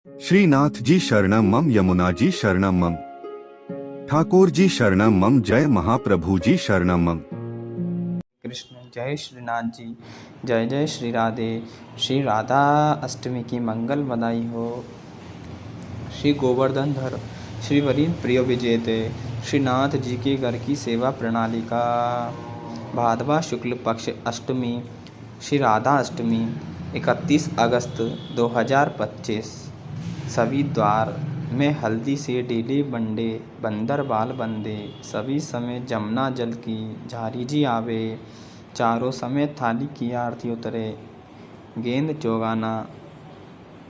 श्रीनाथ जी शरणम मम, यमुना जी शरणम मम, ठाकुर जी शरणम मम, जय महाप्रभु जी शरणम मम। कृष्ण। जय श्रीनाथ जी। जय जय श्री राधे। श्री राधा अष्टमी की मंगल बधाई हो। श्री गोवर्धन धर श्री वरीन प्रिय विजेते श्रीनाथ जी के घर की सेवा प्रणाली का भादवा शुक्ल पक्ष अष्टमी श्री राधा अष्टमी 31 अगस्त 2025। सभी द्वार में हल्दी से डेले बंडे बंदर बाल बंदे, सभी समय जमुना जल की झारी जी आवे, चारों समय थाली की आरती उतरे, गेंद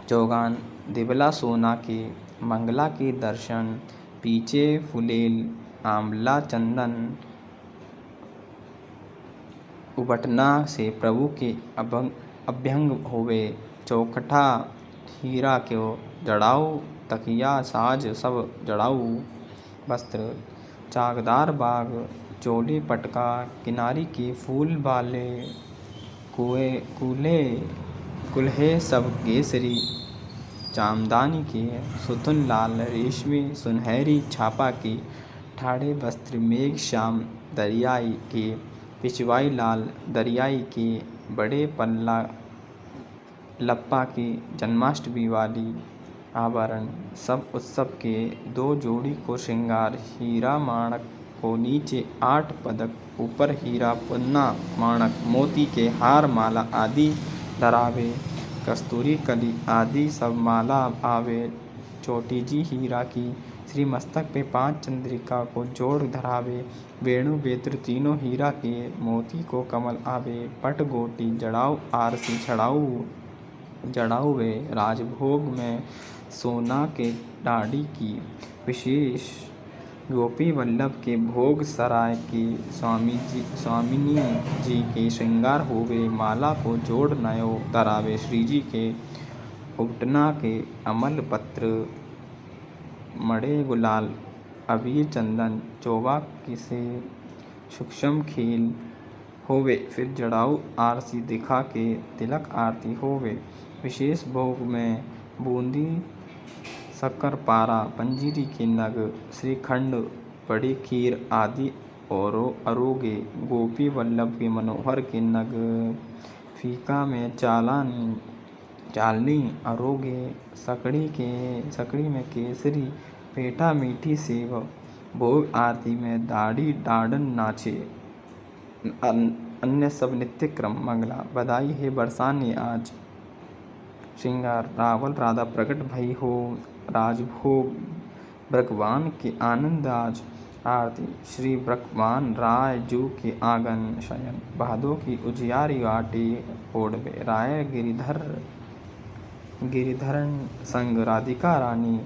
चौगान दिवला सोना के, मंगला के दर्शन, पीछे फुलेल आंवला चंदन, उबटना से प्रभु के अभ्यंग होवे, चौखटा हीरा क्यों जड़ाऊ, तकिया साज सब जड़ाऊ, वस्त्र चाकदार बाग, चोली पटका, किनारी के फूल वाले, कुल्हे सब केसरी, चामदानी के, सुथुन लाल रेशमी सुनहरी छापा के, ठाढ़े वस्त्र मेघ श्याम दरियाई के, पिछवाई लाल दरियाई के, बड़े पल्ला लप्पा की, जन्माष्टमी वाली आभरण सब उत्सव के, दो जोड़ी को श्रृंगार, हीरा माणक को नीचे 8 पदक, ऊपर हीरा पुन्ना माणक मोती के हार माला आदि धरावे, कस्तूरी कली आदि सब माला आवे, चोटी जी हीरा की, श्री मस्तक पे 5 चंद्रिका को जोड़ धरावे, वेणु बेत्र तीनों हीरा के, मोती को कमल आवे, पट गोटी जड़ाऊ आरसी जड़ाऊ वे, राजभोग में सोना के डाढ़ी की, विशेष गोपी वल्लभ के भोग सराय के, स्वामिनी जी के श्रृंगार होवे, माला को जोड़ नयो धरावे, श्री जी के उबटना के अमल पत्र, मड़े गुलाल अबीर चंदन, चौबा किसे सूक्ष्म खेल होवे, फिर जड़ाऊ आरसी दिखा के तिलक आरती होवे, विशेष भोग में बूंदी शक्कर पारा पंजीरी के नग, श्रीखंड बड़ी खीर आदि और अरोगे, गोपी वल्लभ के मनोहर के नग, फीका में चालनी अरोगे, सकड़ी में केसरी पेठा मीठी सेव, भोग आरती में दाढ़ी डाडन नाचे, अन्य सब नित्य क्रम मंगला बधाई है बरसाने आज, श्रृंगार रावल राधा प्रकट भई हो, राजभोग भगवान के आनंद आज, आरती श्री ब्रह्मान राय जू के आंगन शयन, भादो की उजियारी आटे ओढ़वे, राय गिरिधरण संग राधिका रानी,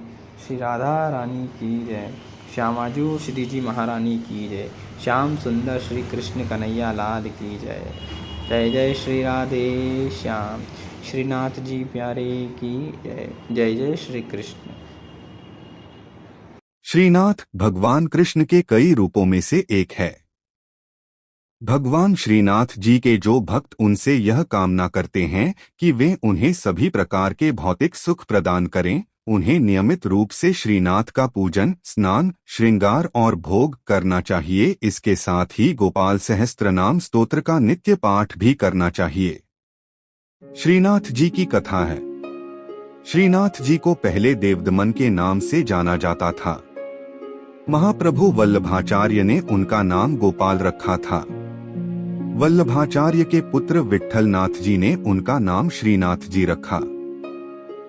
श्री राधा रानी की जय, श्यामाजू श्री जी महारानी की जय, श्याम सुंदर श्री कृष्ण कन्हैया लाल की जय। जय जय श्री राधे श्याम श्रीनाथ जी प्यारे की जय। जय जय श्री कृष्ण। श्रीनाथ भगवान कृष्ण के कई रूपों में से एक है। भगवान श्रीनाथ जी के जो भक्त उनसे यह कामना करते हैं कि वे उन्हें सभी प्रकार के भौतिक सुख प्रदान करें, उन्हें नियमित रूप से श्रीनाथ का पूजन, स्नान, श्रृंगार और भोग करना चाहिए। इसके साथ ही गोपाल सहस्त्रनाम स्तोत्र का नित्य पाठ भी करना चाहिए। श्रीनाथ जी की कथा है। श्रीनाथ जी को पहले देवदमन के नाम से जाना जाता था। महाप्रभु वल्लभाचार्य ने उनका नाम गोपाल रखा था। वल्लभाचार्य के पुत्र विट्ठलनाथ जी ने उनका नाम श्रीनाथ जी रखा।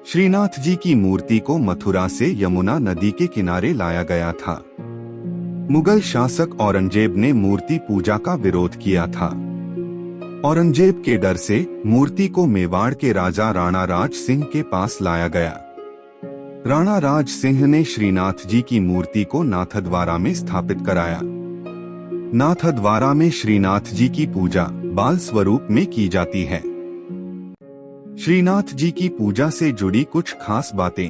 श्रीनाथ जी की मूर्ति को मथुरा से यमुना नदी के किनारे लाया गया था। मुगल शासक औरंगजेब ने मूर्ति पूजा का विरोध किया था। औरंगजेब के डर से मूर्ति को मेवाड़ के राजा राणा राज सिंह के पास लाया गया। राणा राज सिंह ने श्रीनाथ जी की मूर्ति को नाथद्वारा में स्थापित कराया। नाथद्वारा में श्रीनाथ जी की पूजा बाल स्वरूप में की जाती है। श्रीनाथ जी की पूजा से जुड़ी कुछ खास बातें।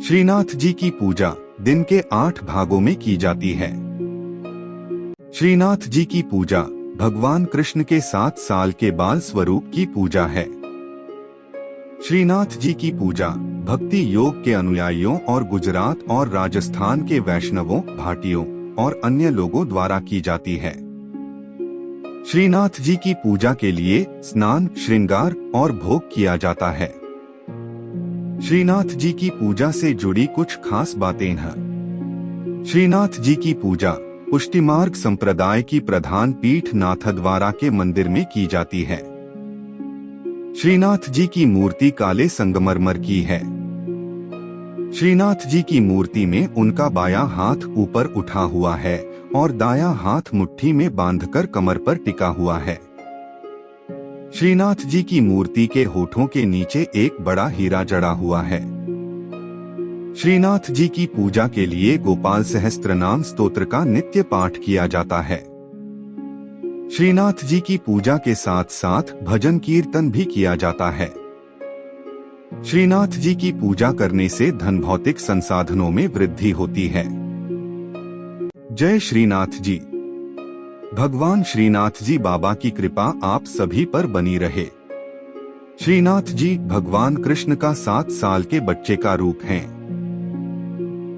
श्रीनाथ जी की पूजा दिन के 8 भागों में की जाती है। श्रीनाथ जी की पूजा भगवान कृष्ण के 7 साल के बाल स्वरूप की पूजा है। श्रीनाथ जी की पूजा भक्ति योग के अनुयायियों और गुजरात और राजस्थान के वैष्णवों, भाटियों और अन्य लोगों द्वारा की जाती है। श्रीनाथ जी की पूजा के लिए स्नान, श्रृंगार और भोग किया जाता है। श्रीनाथ जी की पूजा से जुड़ी कुछ खास बातें हैं। श्रीनाथ जी की पूजा पुष्टिमार्ग संप्रदाय की प्रधान पीठ नाथद्वारा के मंदिर में की जाती है। श्रीनाथ जी की मूर्ति काले संगमरमर की है। श्रीनाथ जी की मूर्ति में उनका बायां हाथ ऊपर उठा हुआ है और दायां हाथ मुट्ठी में बांधकर कमर पर टिका हुआ है। श्रीनाथ जी की मूर्ति के होठों के नीचे एक बड़ा हीरा जड़ा हुआ है। श्रीनाथ जी की पूजा के लिए गोपाल सहस्त्रनाम स्तोत्र का नित्य पाठ किया जाता है। श्रीनाथ जी की पूजा के साथ साथ भजन कीर्तन भी किया जाता है। श्रीनाथ जी की पूजा करने से धन भौतिक संसाधनों में वृद्धि होती है। जय श्रीनाथ जी। भगवान श्रीनाथ जी बाबा की कृपा आप सभी पर बनी रहे। श्रीनाथ जी भगवान कृष्ण का 7 साल के बच्चे का रूप हैं।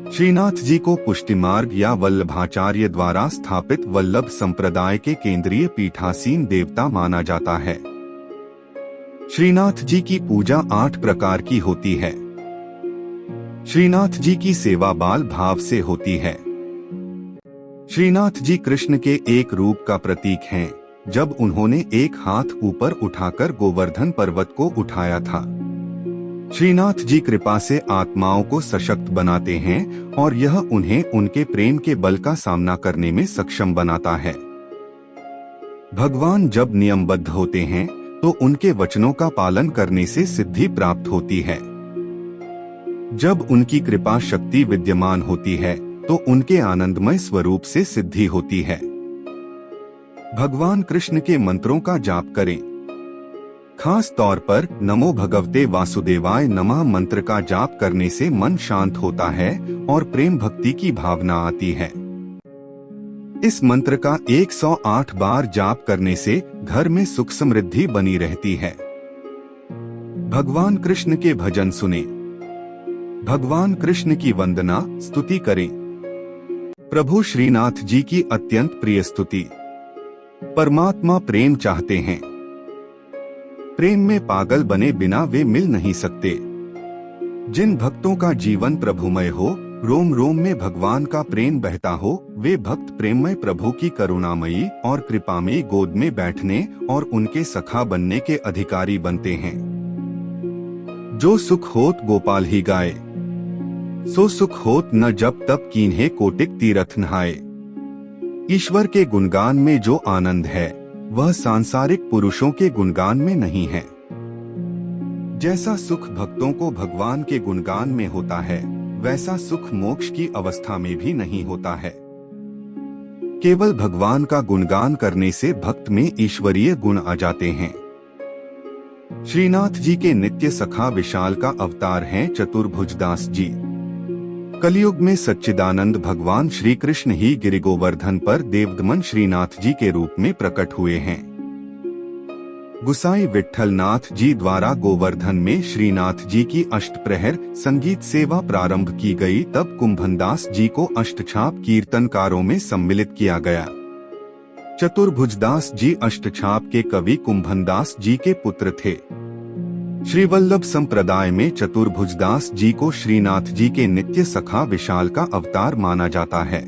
श्रीनाथ जी को पुष्टिमार्ग या वल्लभाचार्य द्वारा स्थापित वल्लभ संप्रदाय के केंद्रीय पीठासीन देवता माना जाता है। श्रीनाथ जी की पूजा 8 प्रकार की होती है। श्रीनाथ जी की सेवा बाल भाव से होती है। श्रीनाथ जी कृष्ण के एक रूप का प्रतीक हैं, जब उन्होंने एक हाथ ऊपर उठाकर गोवर्धन पर्वत को उठाया था। श्रीनाथ जी कृपा से आत्माओं को सशक्त बनाते हैं और यह उन्हें उनके प्रेम के बल का सामना करने में सक्षम बनाता है। भगवान जब नियमबद्ध होते हैं तो उनके वचनों का पालन करने से सिद्धि प्राप्त होती है। जब उनकी कृपा शक्ति विद्यमान होती है तो उनके आनंदमय स्वरूप से सिद्धि होती है। भगवान कृष्ण के मंत्रों का जाप करें। खास तौर पर नमो भगवते वासुदेवाय नमः मंत्र का जाप करने से मन शांत होता है और प्रेम भक्ति की भावना आती है। इस मंत्र का 108 बार जाप करने से घर में सुख समृद्धि बनी रहती है। भगवान कृष्ण के भजन सुने। भगवान कृष्ण की वंदना स्तुति करें। प्रभु श्रीनाथ जी की अत्यंत प्रिय स्तुति। परमात्मा प्रेम चाहते हैं। प्रेम में पागल बने बिना वे मिल नहीं सकते। जिन भक्तों का जीवन प्रभुमय हो, रोम रोम में भगवान का प्रेम बहता हो, वे भक्त प्रेममय प्रभु की करुणामयी और कृपामयी गोद में बैठने और उनके सखा बनने के अधिकारी बनते हैं। जो सुख होत गोपाल ही गाए, सो सुख होत न जब तब कीन्हे कोटिक तीरथ नहाए। ईश्वर के गुणगान में जो आनंद है वह सांसारिक पुरुषों के गुणगान में नहीं है। जैसा सुख भक्तों को भगवान के गुणगान में होता है, वैसा सुख मोक्ष की अवस्था में भी नहीं होता है। केवल भगवान का गुणगान करने से भक्त में ईश्वरीय गुण आ जाते हैं। श्रीनाथ जी के नित्य सखा विशाल का अवतार हैं चतुर्भुजदास जी। कलयुग में सच्चिदानंद भगवान श्री कृष्ण ही गिरिगोवर्धन पर देवदमन श्रीनाथ जी के रूप में प्रकट हुए हैं। गुसाई विट्ठलनाथ जी द्वारा गोवर्धन में श्रीनाथ जी की अष्टप्रहर संगीत सेवा प्रारंभ की गई, तब कुंभनदास जी को अष्टछाप कीर्तनकारों में सम्मिलित किया गया। चतुर्भुजदास जी अष्टछाप के कवि कुंभनदास जी के पुत्र थे। श्रीवल्लभ संप्रदाय में चतुर्भुजदास जी को श्रीनाथ जी के नित्य सखा विशाल का अवतार माना जाता है।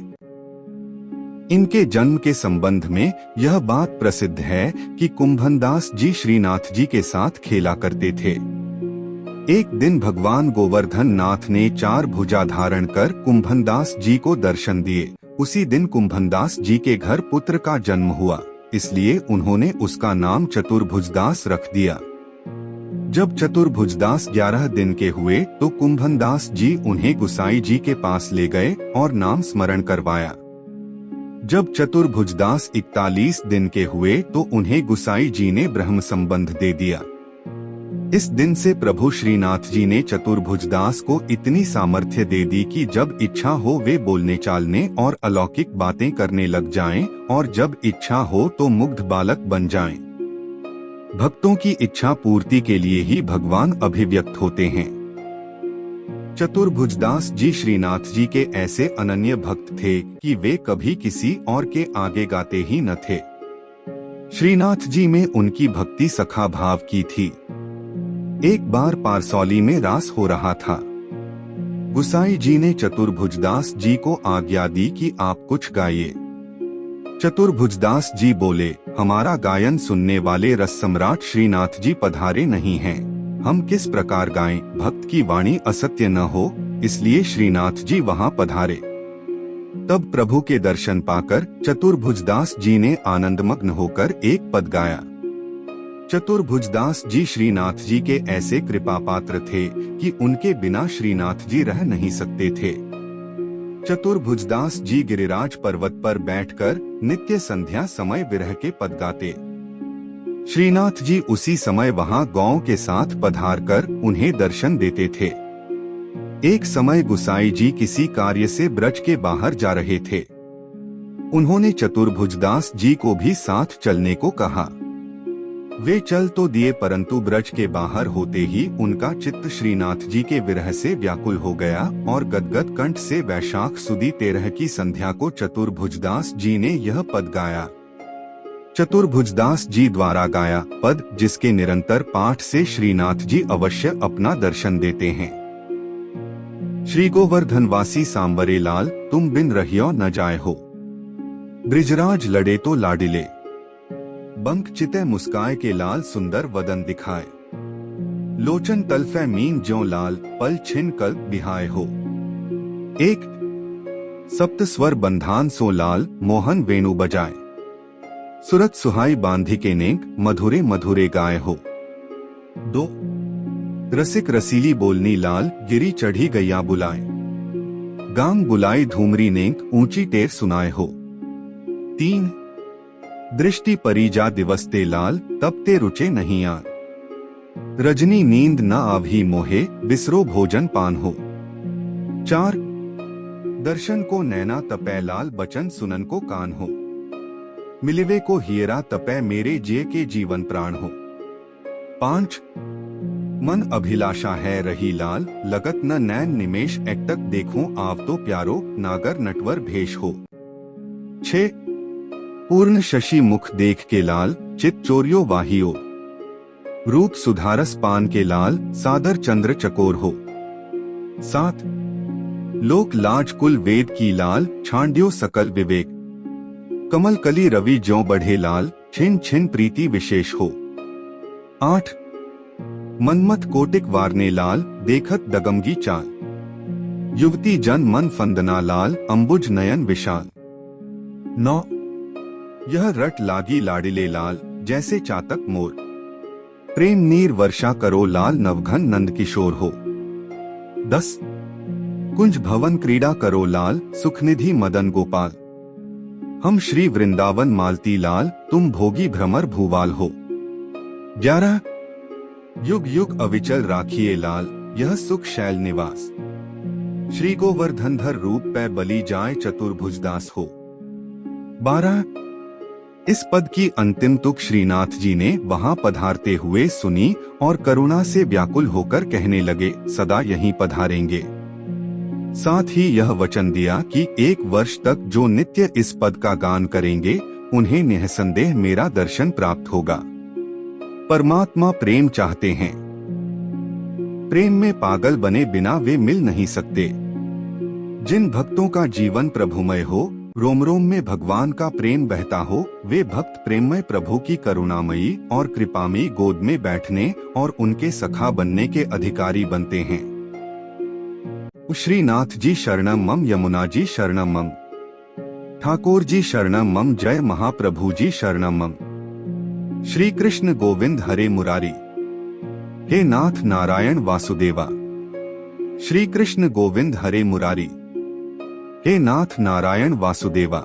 इनके जन्म के संबंध में यह बात प्रसिद्ध है कि कुंभनदास जी श्रीनाथ जी के साथ खेला करते थे। एक दिन भगवान गोवर्धन नाथ ने 4 भुजा धारण कर कुंभनदास जी को दर्शन दिए। उसी दिन कुंभनदास जी के घर पुत्र का जन्म हुआ, इसलिए उन्होंने उसका नाम चतुर्भुजदास रख दिया। जब चतुर्भुजदास 11 दिन के हुए तो कुंभनदास जी उन्हें गुसाई जी के पास ले गए और नाम स्मरण करवाया। जब चतुर्भुजदास 41 दिन के हुए तो उन्हें गुसाई जी ने ब्रह्म संबंध दे दिया। इस दिन से प्रभु श्रीनाथ जी ने चतुर्भुजदास को इतनी सामर्थ्य दे दी कि जब इच्छा हो वे बोलने चालने और अलौकिक बातें करने लग जाएं, और जब इच्छा हो तो मुग्ध बालक बन जाएं। भक्तों की इच्छा पूर्ति के लिए ही भगवान अभिव्यक्त होते हैं। चतुर्भुजदास जी श्रीनाथ जी के ऐसे अनन्य भक्त थे कि वे कभी किसी और के आगे गाते ही न थे। श्रीनाथ जी में उनकी भक्ति सखा भाव की थी। एक बार पारसौली में रास हो रहा था। गुसाई जी ने चतुर्भुजदास जी को आज्ञा दी कि आप कुछ गाइए। चतुर्भुजदास जी बोले, हमारा गायन सुनने वाले रस सम्राट श्रीनाथ जी पधारे नहीं हैं। हम किस प्रकार गाएं? भक्त की वाणी असत्य न हो, इसलिए श्रीनाथ जी वहां पधारे। तब प्रभु के दर्शन पाकर चतुर्भुजदास जी ने आनंदमग्न होकर एक पद गाया। चतुर्भुजदास जी श्रीनाथ जी के ऐसे कृपा पात्र थे कि उनके बिना श्रीनाथ जी रह नहीं सकते थे। चतुर्भुजदास जी गिरिराज पर्वत पर बैठकर नित्य संध्या समय विरह के पद गाते। श्रीनाथ जी उसी समय वहां गौ के साथ पधार कर उन्हें दर्शन देते थे। एक समय गुसाई जी किसी कार्य से ब्रज के बाहर जा रहे थे। उन्होंने चतुर्भुजदास जी को भी साथ चलने को कहा। वे चल तो दिए, परंतु ब्रज के बाहर होते ही उनका चित्त श्रीनाथ जी के विरह से व्याकुल हो गया और गदगद कंठ से वैशाख सुदी 13 की संध्या को चतुर्भुजदास जी ने यह पद गाया। चतुर्भुजदास जी द्वारा गाया पद, जिसके निरंतर पाठ से श्रीनाथ जी अवश्य अपना दर्शन देते हैं। श्री गोवर्धनवासी सांवरे लाल, तुम बिन रहियो न जाए हो। ब्रिजराज लड़े तो लाडिले, बंक चिते मुस्काए के लाल सुंदर वदन दिखाए। लोचन तलफे मीन ज्यों लाल, पल छिन कल्प बिहाए हो। एक सप्त स्वर बंधान सो लाल, मोहन वेणु बजाए। सुरत सुहाई बांधी के नेक, मधुरे मधुरे गाए हो। 2 रसिक रसीली बोलनी लाल, गिरी चढ़ी गैया बुलाए। गांग बुलाई धूमरी नेक, ऊंची टेर सुनाए हो। 3 दृष्टि परिजा दिवसते लाल, तब ते रुचे नहीं आन। रजनी नींद न आवही मोहे, बिसरो भोजन पान हो। 4 दर्शन को नैना तपै लाल, बचन सुनन को कान हो। मिलिवे को हियरा तपै, मेरे जिये के जीवन प्राण हो। 5 मन अभिलाषा है रही लाल, लगत न नैन निमेश, एकटक देखूं आव तो प्यारो, नागर नटवर भेष हो। 6 पूर्ण शशि मुख देख के लाल, चित चोरियो वाहियो। रूप सुधारस पान के लाल, सादर चंद्र चकोर हो। 7 लोक लाज कुल वेद की लाल, छांड्यो सकल विवेक। कमल कली रवि ज्यों बढ़े लाल, छिन छिन प्रीति विशेष हो। 8 मनमत कोटिक वारने लाल, देखत दगमगी चाल। युवती जन मन फंदना लाल, अंबुज नयन विशाल। 9 यह रट लागी लाडिले लाल, जैसे चातक मोर। प्रेम नीर वर्षा करो लाल, नवघन नंद किशोर हो। 10 कुंज भवन क्रीड़ा करो लाल, सुखनिधि मदन गोपाल। हम श्री वृंदावन मालती लाल, तुम भोगी भ्रमर भूवाल हो। 11 युग युग अविचल राखिए लाल, यह सुख शैल निवास। श्री गोवर्धनधर रूप पे बली जाए, चतुर्भुजदास हो। 12 इस पद की अंतिम तुक श्रीनाथ जी ने वहां पधारते हुए सुनी और करुणा से व्याकुल होकर कहने लगे, सदा यहीं पधारेंगे। साथ ही यह वचन दिया कि 1 वर्ष तक जो नित्य इस पद का गान करेंगे, उन्हें निःसंदेह मेरा दर्शन प्राप्त होगा। परमात्मा प्रेम चाहते हैं। प्रेम में पागल बने बिना वे मिल नहीं सकते। जिन भक्तों का जीवन प्रभुमय हो, रोम रोम में भगवान का प्रेम बहता हो, वे भक्त प्रेममय प्रभु की करुणामयी और कृपामयी गोद में बैठने और उनके सखा बनने के अधिकारी बनते हैं। श्रीनाथ जी शरणम मम, यमुना जी शरणम मम, ठाकुर जी शरणम मम, जय महाप्रभु जी शरणम मम। श्री कृष्ण गोविंद हरे मुरारी, हे नाथ नारायण वासुदेवा। श्री कृष्ण गोविंद हरे मुरारी, हे नाथ नारायण वासुदेवा।